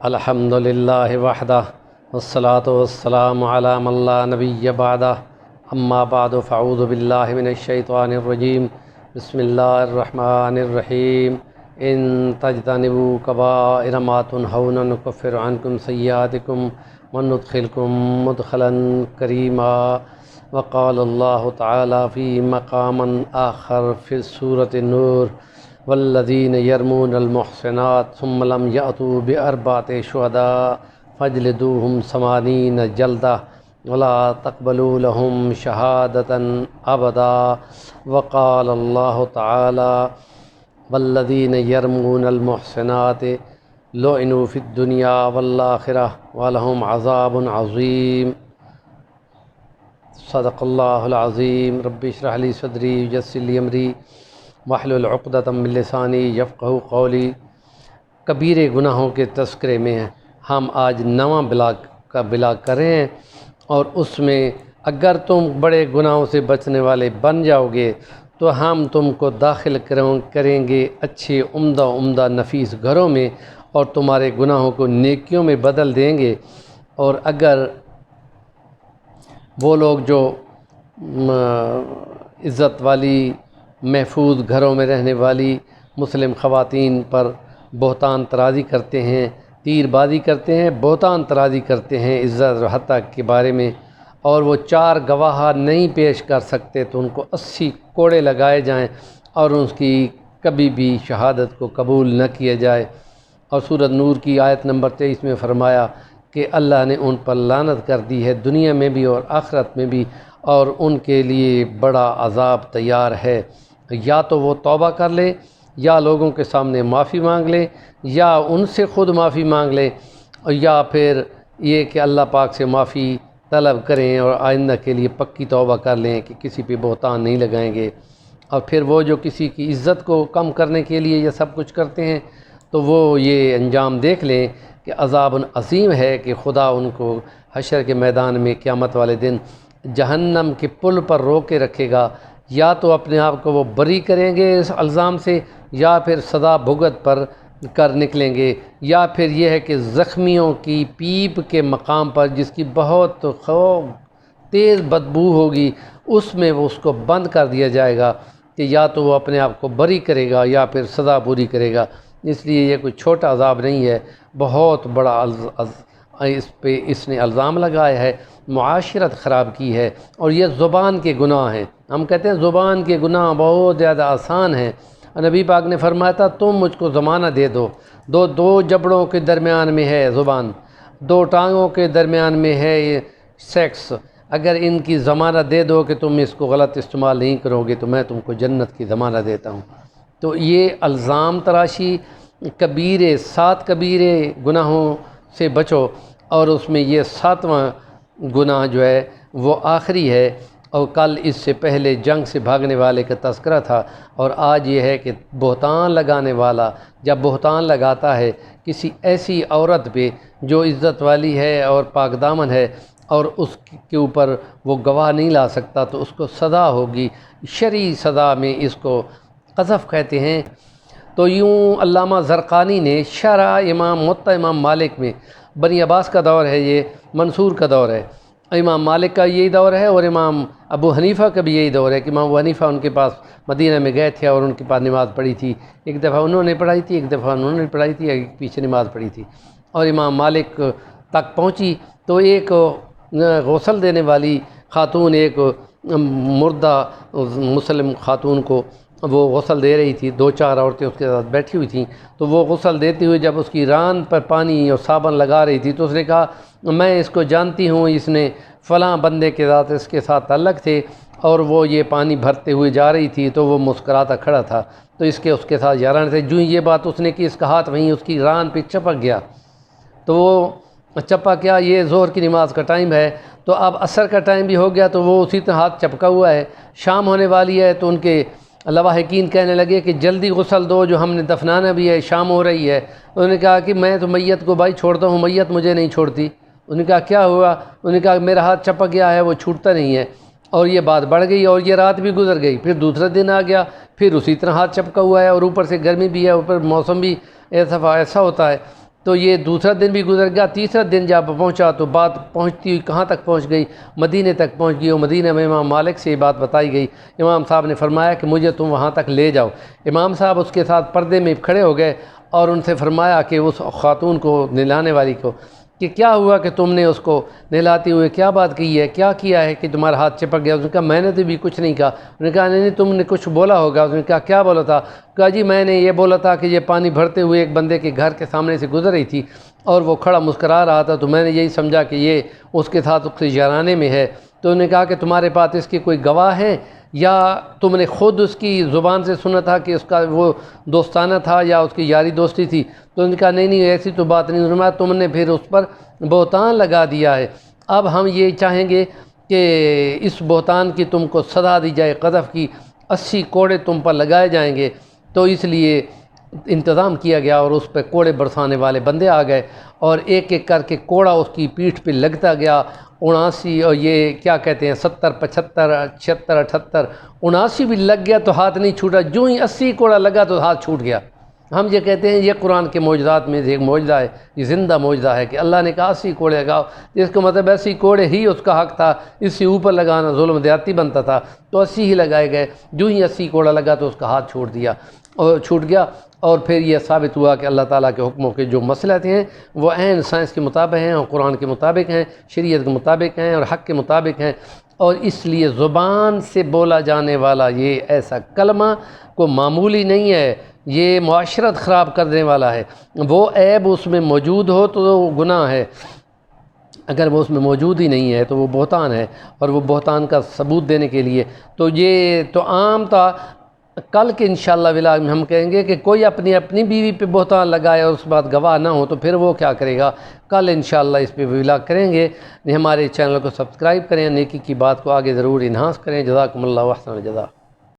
الحمد للہ وحدہ والصلاة والسلام علی من لا نبی بعدہ اما بعد فاعوذ باللہ من الشیطان الرجیم بسم اللہ الرحمن الرحیم ان تجتنبوا کبائر ما تنہون نکفر عنکم سیئاتکم وندخلکم مدخلا کریما وقال اللہ تعالی فی مقام آخر فی سورۃ النور والذین یرمون المحصنات ثم لم یأتوا بأربعة شہداء فاجلدوہم 80 جلدہ ولا تقبلوا لهم شہادة ابدا وقال اللہ تعالی والذین یرمون المحصنات لعنوا فی الدنیا والآخرہ ولہم عذاب عظیم۔ صدق اللہ العظیم۔ رب اشرح لی صدری ویسر لی امری واحلل عقدۃ من لسانی یفقہوا قولی۔ کبیرے گناہوں کے تذکرے میں ہم آج نواں بلاگ کر رہے ہیں، اور اس میں اگر تم بڑے گناہوں سے بچنے والے بن جاؤ گے تو ہم تم کو داخل کریں گے اچھے عمدہ نفیس گھروں میں، اور تمہارے گناہوں کو نیکیوں میں بدل دیں گے۔ اور اگر وہ لوگ جو عزت والی محفوظ گھروں میں رہنے والی مسلم خواتین پر بہتان طرازی کرتے ہیں، تیر بازی کرتے ہیں، بہتان طرازی کرتے ہیں عزت و حتیٰ کے بارے میں، اور وہ 4 گواہ نہیں پیش کر سکتے تو ان کو 80 کوڑے لگائے جائیں اور ان کی کبھی بھی شہادت کو قبول نہ کیا جائے۔ اور سورۃ نور کی آیت نمبر 23 میں فرمایا کہ اللہ نے ان پر لعنت کر دی ہے دنیا میں بھی اور آخرت میں بھی، اور ان کے لیے بڑا عذاب تیار ہے۔ یا تو وہ توبہ کر لے، یا لوگوں کے سامنے معافی مانگ لے، یا ان سے خود معافی مانگ لے، یا پھر یہ کہ اللہ پاک سے معافی طلب کریں اور آئندہ کے لیے پکی توبہ کر لیں کہ کسی پہ بہتان نہیں لگائیں گے۔ اور پھر وہ جو کسی کی عزت کو کم کرنے کے لیے یہ سب کچھ کرتے ہیں تو وہ یہ انجام دیکھ لیں کہ عذاب عظیم ہے، کہ خدا ان کو حشر کے میدان میں قیامت والے دن جہنم کے پل پر رو کے رکھے گا۔ یا تو اپنے آپ کو وہ بری کریں گے اس الزام سے، یا پھر سزا بھگت پر کر نکلیں گے، یا پھر یہ ہے کہ زخمیوں کی پیپ کے مقام پر جس کی بہت تیز بدبو ہوگی اس میں وہ اس کو بند کر دیا جائے گا، کہ یا تو وہ اپنے آپ کو بری کرے گا یا پھر سزا پوری کرے گا۔ اس لیے یہ کوئی چھوٹا عذاب نہیں ہے، بہت بڑا اس نے الزام لگایا ہے، معاشرت خراب کی ہے، اور یہ زبان کے گناہ ہیں۔ ہم کہتے ہیں زبان کے گناہ بہت زیادہ آسان ہیں۔ نبی پاک نے فرمایا تھا تم مجھ کو زمانہ دے دو، دو جبڑوں کے درمیان میں ہے زبان، 2 ٹانگوں کے درمیان میں ہے یہ سیکس، اگر ان کی ضمانت دے دو کہ تم اس کو غلط استعمال نہیں کرو گے تو میں تم کو جنت کی ضمانت دیتا ہوں۔ تو یہ الزام تراشی کبیرے 7 کبیرے گناہوں سے بچو، اور اس میں یہ 7واں گناہ جو ہے وہ آخری ہے۔ اور کل اس سے پہلے جنگ سے بھاگنے والے کا تذکرہ تھا، اور آج یہ ہے کہ بہتان لگانے والا جب بہتان لگاتا ہے کسی ایسی عورت پہ جو عزت والی ہے اور پاک دامن ہے، اور اس کے اوپر وہ گواہ نہیں لا سکتا تو اس کو سزا ہوگی، شرعی سزا میں اس کو قذف کہتے ہیں۔ تو یوں علامہ زرقانی نے شرح موطا امام مالک میں، بنی عباس کا دور ہے، یہ منصور کا دور ہے، امام مالک کا یہی دور ہے، اور امام ابو حنیفہ کا بھی یہی دور ہے کہ امام ابو حنیفہ ان کے پاس مدینہ میں گئے تھے اور ان کے پاس نماز پڑھی تھی، ایک دفعہ انہوں نے پڑھائی تھی، ایک دفعہ انہوں نے پڑھائی تھی، ایک پیچھے نماز پڑھی تھی، اور امام مالک تک پہنچی تو ایک غسل دینے والی خاتون ایک مردہ مسلم خاتون کو وہ غسل دے رہی تھی، 2-4 عورتیں اس کے ساتھ بیٹھی ہوئی تھیں، تو وہ غسل دیتے ہوئے جب اس کی ران پر پانی اور صابن لگا رہی تھی تو اس نے کہا میں اس کو جانتی ہوں، اس نے فلاں بندے کے ساتھ اس کے ساتھ تعلق تھے، اور وہ یہ پانی بھرتے ہوئے جا رہی تھی تو وہ مسکراتا کھڑا تھا، تو اس کے ساتھ یاران تھے۔ جو یہ بات اس نے کی اس کا ہاتھ وہیں اس کی ران پہ چپک گیا، تو وہ چپا کیا، یہ ظہر کی نماز کا ٹائم ہے، تو اب عصر کا ٹائم بھی ہو گیا تو وہ اسی طرح ہاتھ چپکا ہوا ہے، شام ہونے والی ہے، تو ان کے لواحقین کہنے لگے کہ جلدی غسل دو، جو ہم نے دفنانا بھی ہے، شام ہو رہی ہے۔ انہوں نے کہا کہ میں تو میت کو بھائی چھوڑتا ہوں، میت مجھے نہیں چھوڑتی۔ انہوں نے کہا کیا ہوا؟ انہوں نے کہا میرا ہاتھ چپک گیا ہے، وہ چھوٹتا نہیں ہے، اور یہ بات بڑھ گئی، اور یہ رات بھی گزر گئی، پھر دوسرا دن آ گیا، پھر اسی طرح ہاتھ چپکا ہوا ہے، اور اوپر سے گرمی بھی ہے، اوپر موسم بھی ایسا ہوتا ہے، تو یہ دوسرا دن بھی گزر گیا، تیسرا دن جب پہنچا تو بات پہنچتی ہوئی کہاں تک پہنچ گئی، مدینے تک پہنچ گئی، اور مدینہ میں امام مالک سے یہ بات بتائی گئی۔ امام صاحب نے فرمایا کہ مجھے تم وہاں تک لے جاؤ۔ امام صاحب اس کے ساتھ پردے میں کھڑے ہو گئے اور ان سے فرمایا کہ اس خاتون کو، نہلانے والی کو، کہ کیا ہوا کہ تم نے اس کو نہلاتے ہوئے کیا بات کی ہے، کیا کیا ہے کہ تمہارا ہاتھ چپک گیا؟ اس نے کہا میں نے تو بھی کچھ نہیں کہا۔ انہوں نے کہا نہیں تم نے کچھ بولا ہوگا۔ اس نے کہا کیا بولا تھا؟ کہا جی میں نے یہ بولا تھا کہ یہ پانی بھرتے ہوئے ایک بندے کے گھر کے سامنے سے گزر رہی تھی اور وہ کھڑا مسکرا رہا تھا، تو میں نے یہی سمجھا کہ یہ اس کے ساتھ اس یارانے میں ہے۔ تو انہوں نے کہا کہ تمہارے پاس اس کی کوئی گواہ ہے یا تم نے خود اس کی زبان سے سنا تھا کہ اس کا وہ دوستانہ تھا یا اس کی یاری دوستی تھی؟ تو انہوں نے کہا نہیں ایسی تو بات نہیں۔ انہوں نے کہا تم نے پھر اس پر بہتان لگا دیا ہے، اب ہم یہ چاہیں گے کہ اس بہتان کی تم کو سزا دی جائے، قذف کی 80 کوڑے تم پر لگائے جائیں گے۔ تو اس لیے انتظام کیا گیا اور اس پہ کوڑے برسانے والے بندے آ گئے اور ایک ایک کر کے کوڑا اس کی پیٹھ پہ لگتا گیا۔ 79 اور یہ کیا کہتے ہیں 70 75 76 78 79 بھی لگ گیا تو ہاتھ نہیں چھوٹا، جو ہی 80 کوڑا لگا تو ہاتھ چھوٹ گیا۔ ہم یہ کہتے ہیں یہ قرآن کے معجزات میں سے ایک معجزہ ہے، یہ زندہ معجزہ ہے کہ اللہ نے کہا 80 کوڑے لگاؤ، اس کا مطلب 80 کوڑے ہی اس کا حق تھا، اس سے اوپر لگانا ظلم زیادتی بنتا تھا، تو 80 ہی لگائے گئے۔ جو ہی 80 کوڑا لگا تو اس کا ہاتھ چھوٹ گیا اور پھر یہ ثابت ہوا کہ اللہ تعالیٰ کے حکموں کے جو مسئلے ہیں وہ عین سائنس کے مطابق ہیں اور قرآن کے مطابق ہیں، شریعت کے مطابق ہیں اور حق کے مطابق ہیں۔ اور اس لیے زبان سے بولا جانے والا یہ ایسا کلمہ کو معمولی نہیں ہے، یہ معاشرت خراب کرنے والا ہے۔ وہ عیب اس میں موجود ہو تو وہ گناہ ہے، اگر وہ اس میں موجود ہی نہیں ہے تو وہ بہتان ہے، اور وہ بہتان کا ثبوت دینے کے لیے تو یہ تو عام تھا۔ کل کے انشاءاللہ ولاگ میں ہم کہیں گے کہ کوئی اپنی بیوی پہ بہتان لگائے اور اس بات گواہ نہ ہو تو پھر وہ کیا کرے گا۔ کل انشاءاللہ اس پہ ولاگ کریں گے۔ ہمارے چینل کو سبسکرائب کریں، نیکی کی بات کو آگے ضرور انہانس کریں۔ جزاکم اللہ احسن الجزا۔